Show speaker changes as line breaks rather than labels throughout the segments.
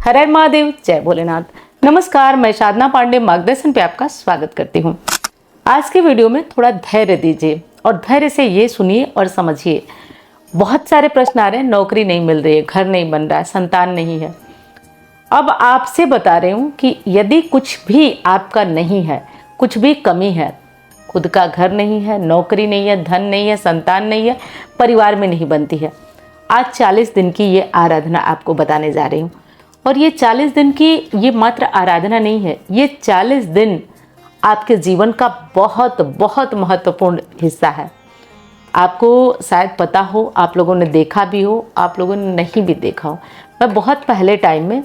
हर हर महादेव, जय भोलेनाथ। नमस्कार, मैं साधना पांडे मार्गदर्शन पे आपका स्वागत करती हूँ। आज के वीडियो में थोड़ा धैर्य दीजिए और धैर्य से ये सुनिए और समझिए। बहुत सारे प्रश्न आ रहे हैं, नौकरी नहीं मिल रही है, घर नहीं बन रहा है, संतान नहीं है। अब आपसे बता रही हूँ कि यदि कुछ भी आपका नहीं है, कुछ भी कमी है, खुद का घर नहीं है, नौकरी नहीं है, धन नहीं है, संतान नहीं है, परिवार में नहीं बनती है, आज 40 दिन की ये आराधना आपको बताने जा रही हूँ। और ये 40 दिन की ये मात्र आराधना नहीं है, ये 40 दिन आपके जीवन का बहुत बहुत महत्वपूर्ण हिस्सा है। आपको शायद पता हो, आप लोगों ने देखा भी हो, आप लोगों ने नहीं भी देखा हो। मैं बहुत पहले टाइम में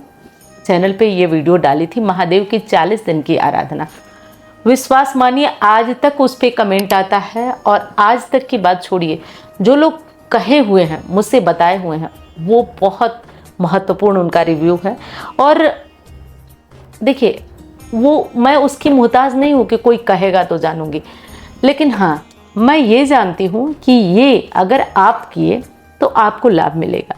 चैनल पे ये वीडियो डाली थी, महादेव की 40 दिन की आराधना। विश्वास मानिए, आज तक उस पर कमेंट आता है। और आज तक की बात छोड़िए, जो लोग कहे हुए हैं, मुझसे बताए हुए हैं, वो बहुत महत्वपूर्ण उनका रिव्यू है। और देखिए, वो मैं उसकी मोहताज नहीं हूँ कि कोई कहेगा तो जानूंगी, लेकिन हाँ, मैं ये जानती हूँ कि ये अगर आप किए तो आपको लाभ मिलेगा।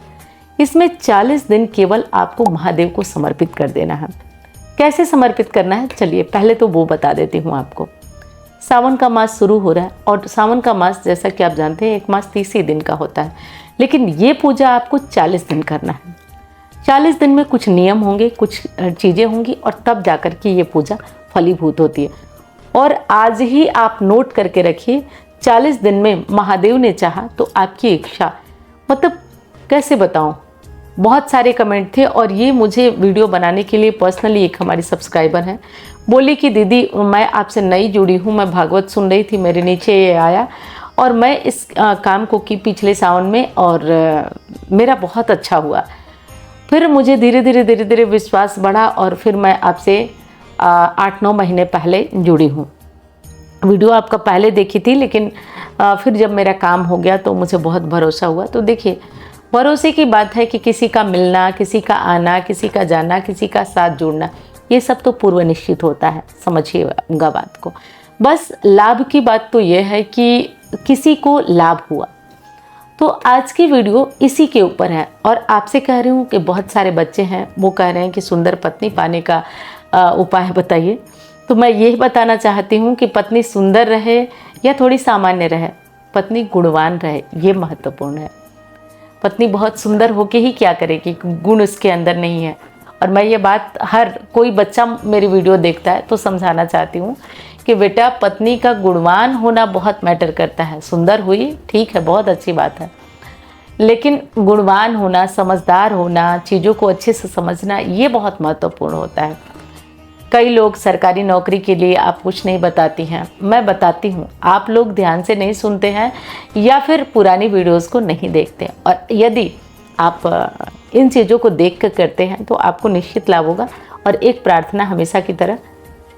इसमें 40 दिन केवल आपको महादेव को समर्पित कर देना है। कैसे समर्पित करना है, चलिए पहले तो वो बता देती हूँ आपको। सावन का मास शुरू हो रहा है और सावन का मास, जैसा कि आप जानते हैं, एक मास 30 ही दिन का होता है, लेकिन ये पूजा आपको 40 दिन करना है। 40 दिन में कुछ नियम होंगे, कुछ चीज़ें होंगी और तब जाकर के ये पूजा फलीभूत होती है। और आज ही आप नोट करके रखिए, 40 दिन में महादेव ने चाहा तो आपकी इच्छा, मतलब कैसे बताऊं, बहुत सारे कमेंट थे। और ये मुझे वीडियो बनाने के लिए पर्सनली एक हमारी सब्सक्राइबर हैं, बोली कि दीदी मैं आपसे नई जुड़ी हूँ, मैं भागवत सुन रही थी, मेरे नीचे ये आया और मैं इस काम को की पिछले सावन में और मेरा बहुत अच्छा हुआ। फिर मुझे धीरे धीरे विश्वास बढ़ा और फिर मैं आपसे 8-9 महीने पहले जुड़ी हूँ। वीडियो आपका पहले देखी थी, लेकिन फिर जब मेरा काम हो गया तो मुझे बहुत भरोसा हुआ। तो देखिए, भरोसे की बात है कि किसी का मिलना, किसी का आना, किसी का जाना, किसी का साथ जुड़ना, ये सब तो पूर्व निश्चित होता है, समझिएगा बात को। बस लाभ की बात तो ये है कि किसी को लाभ हुआ। तो आज की वीडियो इसी के ऊपर है। और आपसे कह रही हूँ कि बहुत सारे बच्चे हैं, वो कह रहे हैं कि सुंदर पत्नी पाने का उपाय बताइए। तो मैं यही बताना चाहती हूँ कि पत्नी सुंदर रहे या थोड़ी सामान्य रहे, पत्नी गुणवान रहे, ये महत्वपूर्ण है। पत्नी बहुत सुंदर होके ही क्या करेगी, गुण उसके अंदर नहीं है। और मैं ये बात, हर कोई बच्चा मेरी वीडियो देखता है तो समझाना चाहती हूँ कि बेटा, पत्नी का गुणवान होना बहुत मैटर करता है। सुंदर हुई, ठीक है, बहुत अच्छी बात है, लेकिन गुणवान होना, समझदार होना, चीज़ों को अच्छे से समझना, ये बहुत महत्वपूर्ण होता है। कई लोग सरकारी नौकरी के लिए आप कुछ नहीं बताती हैं, मैं बताती हूँ, आप लोग ध्यान से नहीं सुनते हैं या फिर पुरानी वीडियोस को नहीं देखते। और यदि आप इन चीज़ों को देख कर करते हैं तो आपको निश्चित लाभ होगा। और एक प्रार्थना हमेशा की तरह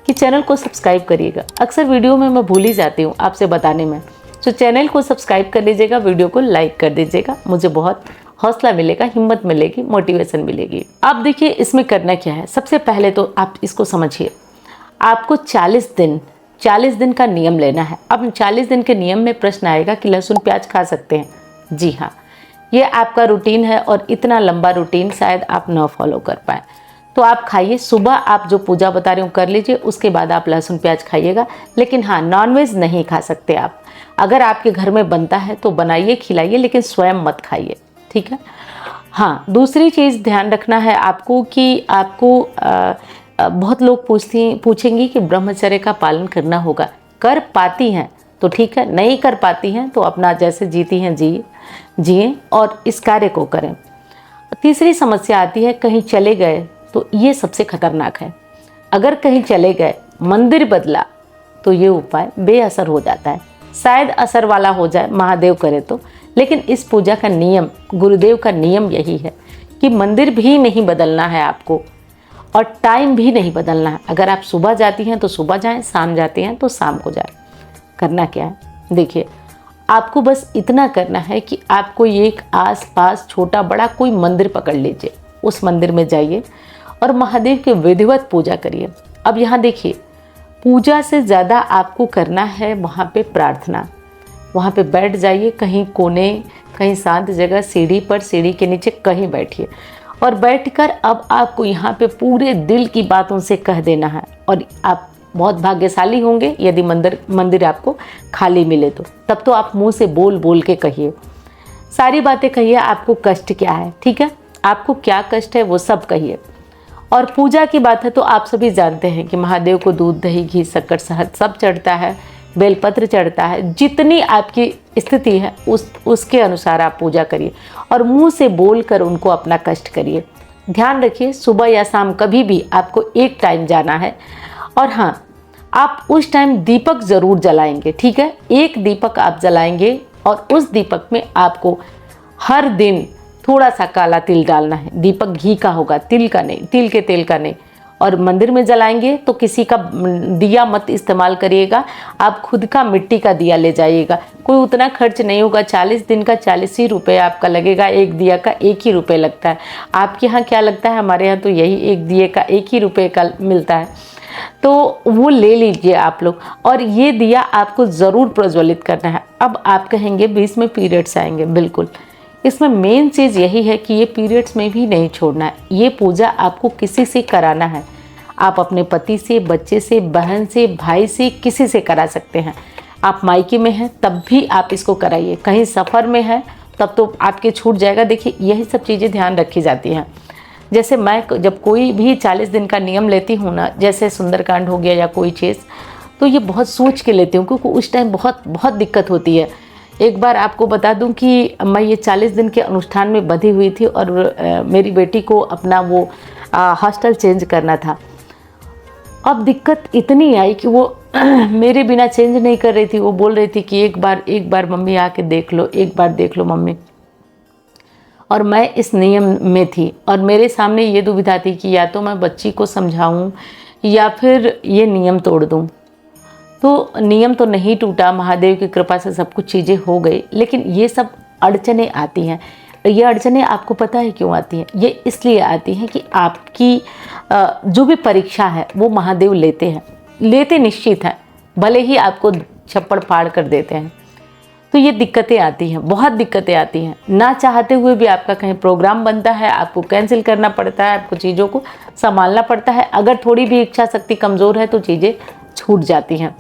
कि चैनल को सब्सक्राइब करिएगा। अक्सर वीडियो में मैं भूल ही जाती हूँ आपसे बताने में, तो चैनल को सब्सक्राइब कर लीजिएगा, वीडियो को लाइक कर दीजिएगा, मुझे बहुत हौसला मिलेगा, हिम्मत मिलेगी, मोटिवेशन मिलेगी। अब देखिए, इसमें करना क्या है। सबसे पहले तो आप इसको समझिए, आपको 40 दिन का नियम लेना है। अब 40 दिन के नियम में प्रश्न आएगा कि लहसुन प्याज खा सकते हैं। जी हाँ, ये आपका रूटीन है और इतना लंबा रूटीन शायद आप न फॉलो कर पाए, तो आप खाइए। सुबह आप जो पूजा बता रही हूँ कर लीजिए, उसके बाद आप लहसुन प्याज खाइएगा। लेकिन हाँ, नॉनवेज नहीं खा सकते आप। अगर आपके घर में बनता है तो बनाइए, खिलाइए, लेकिन स्वयं मत खाइए, ठीक है। हाँ, दूसरी चीज़ ध्यान रखना है आपको कि आपको बहुत लोग पूछेंगी कि ब्रह्मचर्य का पालन करना होगा। कर पाती हैं तो ठीक है, नहीं कर पाती हैं तो अपना जैसे जीती हैं जिए और इस कार्य को करें। तीसरी समस्या आती है, कहीं चले गए, तो ये सबसे खतरनाक है। अगर कहीं चले गए, मंदिर बदला, तो ये उपाय बेअसर हो जाता है। शायद असर वाला हो जाए, महादेव करे तो, लेकिन इस पूजा का नियम, गुरुदेव का नियम यही है कि मंदिर भी नहीं बदलना है आपको और टाइम भी नहीं बदलना है। अगर आप सुबह जाती हैं तो सुबह जाएं, शाम जाती हैं तो शाम को जाएं। करना क्या है, देखिए, आपको बस इतना करना है कि आपको एक आस-पास छोटा बड़ा कोई मंदिर पकड़ लीजिए, उस मंदिर में जाइए और महादेव की विधिवत पूजा करिए। अब यहाँ देखिए, पूजा से ज़्यादा आपको करना है वहाँ पे प्रार्थना। वहाँ पे बैठ जाइए, कहीं कोने, कहीं शांत जगह, सीढ़ी पर, सीढ़ी के नीचे कहीं बैठिए और बैठकर अब आपको यहाँ पे पूरे दिल की बात उनसे कह देना है। और आप बहुत भाग्यशाली होंगे यदि मंदिर आपको खाली मिले तो। तब तो आप मुंह से बोल बोल के कहिए, सारी बातें कहिए, आपको कष्ट क्या है, ठीक है, आपको क्या कष्ट है वो सब कहिए। और पूजा की बात है तो आप सभी जानते हैं कि महादेव को दूध दही घी शक्कर शहद सब चढ़ता है, बेलपत्र चढ़ता है। जितनी आपकी स्थिति है उसके अनुसार आप पूजा करिए और मुंह से बोलकर उनको अपना कष्ट करिए। ध्यान रखिए सुबह या शाम कभी भी आपको एक टाइम जाना है। और हाँ, आप उस टाइम दीपक ज़रूर जलाएंगे, ठीक है, एक दीपक आप जलाएंगे और उस दीपक में आपको हर दिन थोड़ा सा काला तिल डालना है। दीपक घी का होगा, तिल का नहीं, तिल के तेल का नहीं। और मंदिर में जलाएंगे तो किसी का दिया मत इस्तेमाल करिएगा, आप खुद का मिट्टी का दिया ले जाइएगा। कोई उतना खर्च नहीं होगा, 40 दिन का 40 ही रुपये आपका लगेगा, एक दिया का 1 ही रुपये लगता है। आपके यहाँ क्या लगता है? हमारे यहाँ तो यही एक दिए का 1 ही रुपये का मिलता है, तो वो ले लीजिए आप लोग। और ये दिया आपको ज़रूर प्रज्वलित करना है। अब आप कहेंगे बीच में पीरियड्स आएंगे, बिल्कुल, इसमें मेन चीज़ यही है कि ये पीरियड्स में भी नहीं छोड़ना है। ये पूजा आपको किसी से कराना है, आप अपने पति से, बच्चे से, बहन से, भाई से, किसी से करा सकते हैं। आप मायके में हैं तब भी आप इसको कराइए, कहीं सफ़र में है तब तो आपके छूट जाएगा। देखिए यही सब चीज़ें ध्यान रखी जाती हैं। जैसे मैं जब कोई भी 40 दिन का नियम लेती हूँ ना, जैसे सुंदरकांड हो गया या कोई चीज़, तो ये बहुत सोच के लेती हूँ क्योंकि उस टाइम बहुत बहुत दिक्कत होती है। एक बार आपको बता दूं कि मैं ये 40 दिन के अनुष्ठान में बंधी हुई थी और मेरी बेटी को अपना वो हॉस्टल चेंज करना था। अब दिक्कत इतनी आई कि वो मेरे बिना चेंज नहीं कर रही थी। वो बोल रही थी कि एक बार मम्मी आके देख लो, एक बार देख लो मम्मी। और मैं इस नियम में थी और मेरे सामने ये दुविधा थी कि या तो मैं बच्ची को समझाऊं या फिर ये नियम तोड़ दूं। तो नियम तो नहीं टूटा, महादेव की कृपा से सब कुछ चीज़ें हो गई, लेकिन ये सब अड़चने आती हैं। ये अड़चने आपको पता है क्यों आती हैं? ये इसलिए आती हैं कि आपकी जो भी परीक्षा है वो महादेव लेते निश्चित हैं, भले ही आपको छप्पड़ फाड़ कर देते हैं। तो ये दिक्कतें आती हैं, बहुत दिक्कतें आती हैं। ना चाहते हुए भी आपका कहीं प्रोग्राम बनता है, आपको कैंसिल करना पड़ता है, आपको चीज़ों को संभालना पड़ता है। अगर थोड़ी भी इच्छा शक्ति कमज़ोर है तो चीज़ें छूट जाती हैं।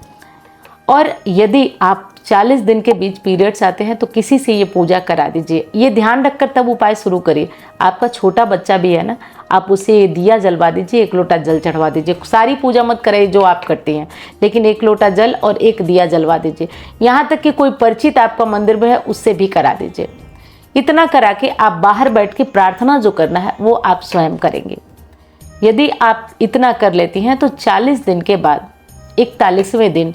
और यदि आप 40 दिन के बीच पीरियड्स आते हैं तो किसी से ये पूजा करा दीजिए। ये ध्यान रखकर तब उपाय शुरू करिए। आपका छोटा बच्चा भी है ना, आप उसे दिया जलवा दीजिए, 1 लोटा जल चढ़वा दीजिए। सारी पूजा मत कराइए जो आप करती हैं, लेकिन 1 लोटा जल और 1 दिया जलवा दीजिए। यहाँ तक कि कोई परिचित आपका मंदिर में है उससे भी करा दीजिए। इतना करा के आप बाहर बैठ के प्रार्थना जो करना है वो आप स्वयं करेंगे। यदि आप इतना कर लेती हैं तो 40 दिन के बाद 41वें दिन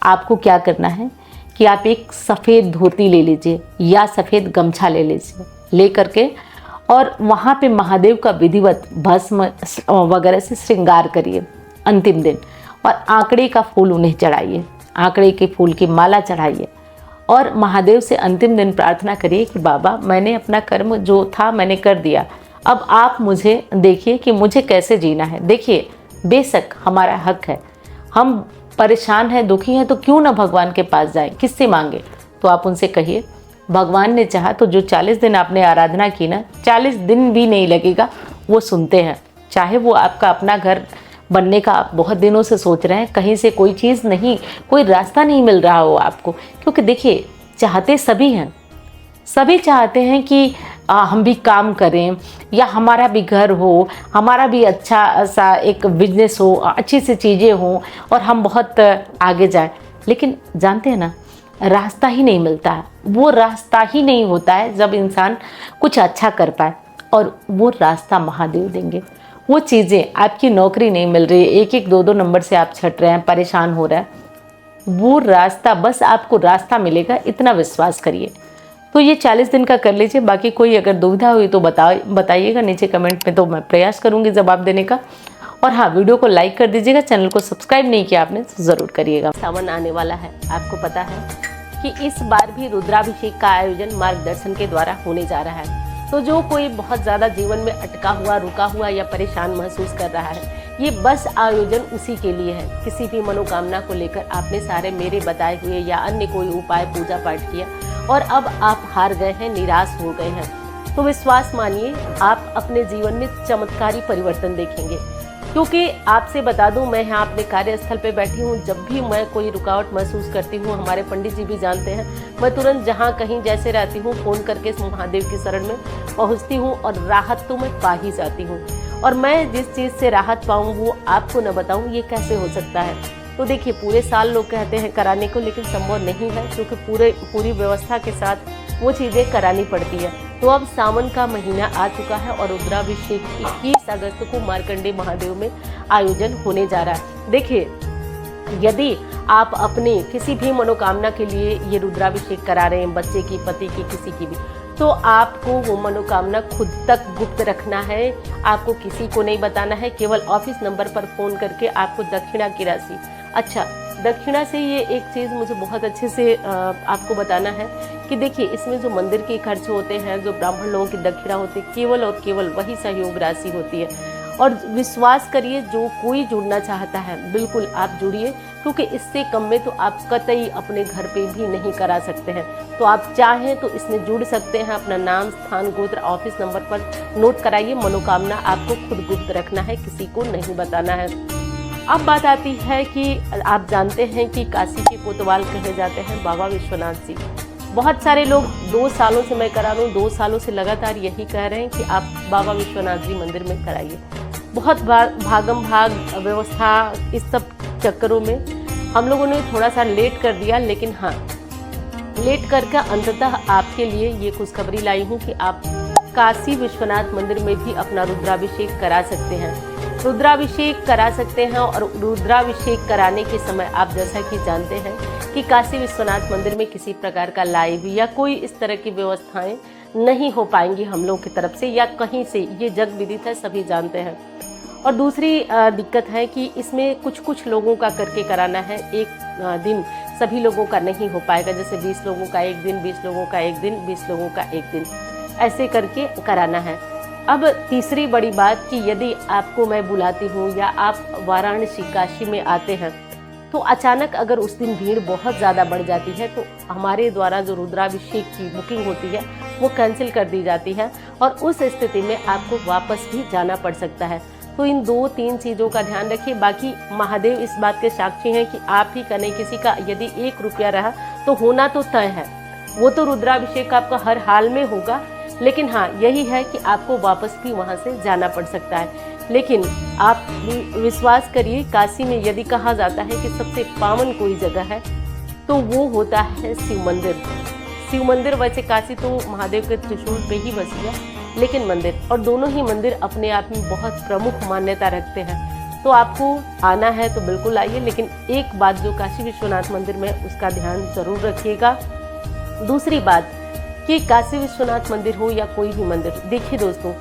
आपको क्या करना है कि आप एक सफ़ेद धोती ले लीजिए या सफ़ेद गमछा ले लीजिए, ले करके और वहाँ पे महादेव का विधिवत भस्म वगैरह से श्रृंगार करिए अंतिम दिन। और आंकड़े का फूल उन्हें चढ़ाइए, आंकड़े के फूल की माला चढ़ाइए और महादेव से अंतिम दिन प्रार्थना करिए कि बाबा मैंने अपना कर्म जो था मैंने कर दिया, अब आप मुझे देखिए कि मुझे कैसे जीना है। देखिए बेशक हमारा हक है, हम परेशान हैं, दुखी हैं, तो क्यों ना भगवान के पास जाएं, किससे मांगे? तो आप उनसे कहिए भगवान ने चाहा तो जो 40 दिन आपने आराधना की ना, 40 दिन भी नहीं लगेगा, वो सुनते हैं। चाहे वो आपका अपना घर बनने का आप बहुत दिनों से सोच रहे हैं, कहीं से कोई चीज़ नहीं, कोई रास्ता नहीं मिल रहा हो आपको, क्योंकि देखिए चाहते सभी हैं, सभी चाहते हैं कि हम भी काम करें या हमारा भी घर हो, हमारा भी अच्छा सा एक बिजनेस हो, अच्छी सी चीज़ें हों और हम बहुत आगे जाएं। लेकिन जानते हैं ना, रास्ता ही नहीं मिलता है। वो रास्ता ही नहीं होता है जब इंसान कुछ अच्छा कर पाए, और वो रास्ता महादेव देंगे। वो चीज़ें, आपकी नौकरी नहीं मिल रही है, 1-1, 2-2 नंबर से आप छट रहे हैं, परेशान हो रहे हैं, वो रास्ता, बस आपको रास्ता मिलेगा, इतना विश्वास करिए। तो ये 40 दिन का कर लीजिए। बाकी कोई अगर दुविधा हुई तो बताइएगा नीचे कमेंट में, तो मैं प्रयास करूँगी जवाब देने का। और हाँ, वीडियो को लाइक कर दीजिएगा, चैनल को सब्सक्राइब नहीं किया आपने तो ज़रूर करिएगा। सावन आने वाला है, आपको पता है कि इस बार भी रुद्राभिषेक का आयोजन मार्गदर्शन के द्वारा होने जा रहा है। तो जो कोई बहुत ज़्यादा जीवन में अटका हुआ, रुका हुआ या परेशान महसूस कर रहा है, ये बस आयोजन उसी के लिए है। किसी भी मनोकामना को लेकर आपने सारे मेरे बताए हुए या अन्य कोई उपाय पूजा पाठ किया और अब आप हार गए हैं, निराश हो गए हैं,
तो विश्वास मानिए आप अपने जीवन में चमत्कारी परिवर्तन देखेंगे। क्योंकि आपसे बता दूं, मैं यहाँ अपने कार्यस्थल पे बैठी हूँ, जब भी मैं कोई रुकावट महसूस करती हूँ, हमारे पंडित जी भी जानते हैं, मैं तुरंत जहाँ कहीं जैसे रहती हूँ फ़ोन करके महादेव की शरण में पहुँचती हूँ और राहत तो मैं पा ही जाती हूँ। और मैं जिस चीज़ से राहत पाऊँ वो आपको न बताऊँ ये कैसे हो सकता है। तो देखिए, पूरे साल लोग कहते हैं कराने को, लेकिन संभव नहीं है, क्योंकि पूरी व्यवस्था के साथ वो चीज़ें करानी पड़ती है। तो अब सावन का महीना आ चुका है और रुद्राभिषेक 21 अगस्त को मार्कंडेय महादेव में आयोजन होने जा रहा है। देखिए, यदि आप अपनी किसी भी मनोकामना के लिए ये रुद्राभिषेक करा रहे हैं, बच्चे की, पति की, किसी की भी, तो आपको वो मनोकामना खुद तक गुप्त रखना है। आपको किसी को नहीं बताना है। केवल ऑफिस नंबर पर फ़ोन करके आपको दक्षिणा की राशि, अच्छा दक्षिणा से ये एक चीज़ मुझे बहुत अच्छे से आपको बताना है कि देखिए, इसमें जो मंदिर के खर्च होते हैं, जो ब्राह्मण लोगों की दक्षिणा होती है, केवल और केवल वही सहयोग राशि होती है। और विश्वास करिए, जो कोई जुड़ना चाहता है बिल्कुल आप जुड़िए, क्योंकि इससे कम में तो आप कतई अपने घर पे भी नहीं करा सकते हैं। तो आप चाहें तो इसमें जुड़ सकते हैं। अपना नाम, स्थान, गोत्र, ऑफिस नंबर पर नोट कराइए। मनोकामना आपको खुद गुप्त रखना है, किसी को नहीं बताना है। अब बात आती है कि आप जानते हैं कि काशी के कोतवाल कहे जाते हैं बाबा विश्वनाथ जी। बहुत सारे लोग 2 सालों से मैं करा रहा हूँ, 2 सालों से लगातार यही कह रहे हैं कि आप बाबा विश्वनाथ जी मंदिर में कराइए। बहुत भागम भाग व्यवस्था, इस सब चक्करों में हम लोगों ने थोड़ा सा लेट कर दिया, लेकिन हाँ, लेट करके अंततः आपके लिए ये खुशखबरी लाई हूँ कि आप काशी विश्वनाथ मंदिर में भी अपना रुद्राभिषेक करा सकते हैं। रुद्राभिषेक करा सकते हैं और रुद्राभिषेक कराने के समय आप जैसा कि जानते हैं कि काशी विश्वनाथ मंदिर में किसी प्रकार का लाइव या कोई इस तरह की व्यवस्थाएं नहीं हो पाएंगी हम लोगों की तरफ से या कहीं से, ये जग विदित है, सभी जानते हैं। और दूसरी दिक्कत है कि इसमें कुछ लोगों का करके कराना है। एक दिन सभी लोगों का नहीं हो पाएगा, जैसे 20 लोगों का एक दिन, 20 लोगों का एक दिन, 20 लोगों का एक दिन, ऐसे करके कराना है। अब तीसरी बड़ी बात कि यदि आपको मैं बुलाती हूँ या आप वाराणसी, काशी में आते हैं, तो अचानक अगर उस दिन भीड़ बहुत ज़्यादा बढ़ जाती है तो हमारे द्वारा जो रुद्राभिषेक की बुकिंग होती है वो कैंसिल कर दी जाती है और उस स्थिति में आपको वापस भी जाना पड़ सकता है। तो इन 2-3 चीज़ों का ध्यान रखिए। बाकी महादेव इस बात के साक्षी हैं कि आप ही का नहीं, किसी का यदि 1 रुपया रहा तो होना तो तय है, वो तो रुद्राभिषेक आपका हर हाल में होगा। लेकिन हाँ, यही है कि आपको वापस भी वहाँ से जाना पड़ सकता है। लेकिन आप विश्वास करिए, काशी में यदि कहा जाता है कि सबसे पावन कोई जगह है तो वो होता है शिव मंदिर। शिव मंदिर, वैसे काशी तो महादेव के त्रिशूल पे ही बसी है, लेकिन मंदिर, और दोनों ही मंदिर अपने आप में बहुत प्रमुख मान्यता रखते हैं। तो आपको आना है तो बिल्कुल आइए, लेकिन एक बात जो काशी विश्वनाथ मंदिर में, उसका ध्यान जरूर रखिएगा। दूसरी बात कि काशी विश्वनाथ मंदिर हो या कोई भी मंदिर, देखिए दोस्तों,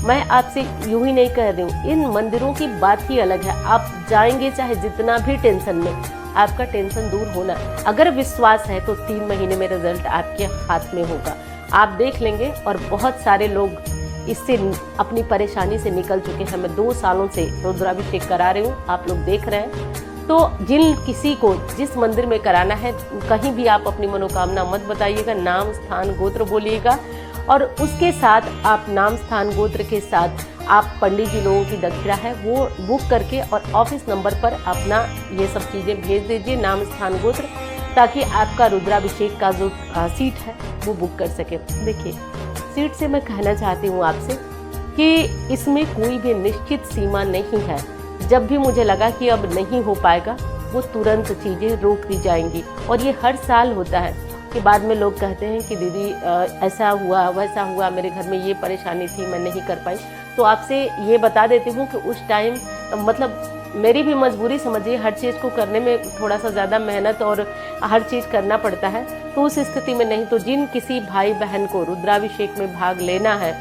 मैं आपसे यूं ही नहीं कह रही हूँ, इन मंदिरों की बात ही अलग है। आप जाएंगे चाहे जितना भी टेंशन में, आपका टेंशन दूर होना, अगर विश्वास है तो 3 महीने में रिजल्ट आपके हाथ में होगा, आप देख लेंगे। और बहुत सारे लोग इससे अपनी परेशानी से निकल चुके हैं। मैं 2 सालों से रुद्राभिषेक करा रही हूँ, आप लोग देख रहे हैं। तो जिन किसी को जिस मंदिर में कराना है, कहीं भी आप अपनी मनोकामना मत बताइएगा, नाम, स्थान, गोत्र बोलिएगा और उसके साथ आप नाम, स्थान, गोत्र के साथ आप पंडित जी लोगों की दक्षिणा है वो बुक करके और ऑफिस नंबर पर अपना ये सब चीज़ें भेज दीजिए, नाम, स्थान, गोत्र, ताकि आपका रुद्राभिषेक का जो सीट है वो बुक कर सके। देखिए, सीट से मैं कहना चाहती हूँ आपसे कि इसमें कोई भी निश्चित सीमा नहीं है। जब भी मुझे लगा कि अब नहीं हो पाएगा, वो तुरंत चीज़ें रोक दी जाएंगी। और ये हर साल होता है कि बाद में लोग कहते हैं कि दीदी ऐसा हुआ, वैसा हुआ, मेरे घर में ये परेशानी थी, मैं नहीं कर पाई। तो आपसे ये बता देती हूँ कि उस टाइम मतलब मेरी भी मजबूरी समझिए, हर चीज़ को करने में थोड़ा सा ज़्यादा मेहनत और हर चीज़ करना पड़ता है। तो उस स्थिति में नहीं, तो जिन किसी भाई बहन को रुद्राभिषेक में भाग लेना है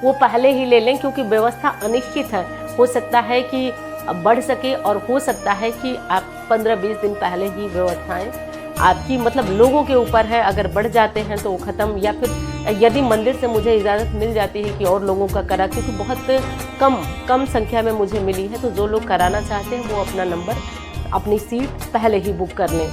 वो पहले ही ले लें, क्योंकि व्यवस्था अनिश्चित है। हो सकता है कि बढ़ सके और हो सकता है कि आप 15-20 दिन पहले ही व्यवस्थाएं आपकी, मतलब लोगों के ऊपर है, अगर बढ़ जाते हैं तो वो ख़त्म, या फिर यदि मंदिर से मुझे इजाज़त मिल जाती है कि और लोगों का करा, क्योंकि बहुत कम संख्या में मुझे मिली है। तो जो लोग कराना चाहते हैं वो अपना नंबर, अपनी सीट पहले ही बुक कर लें।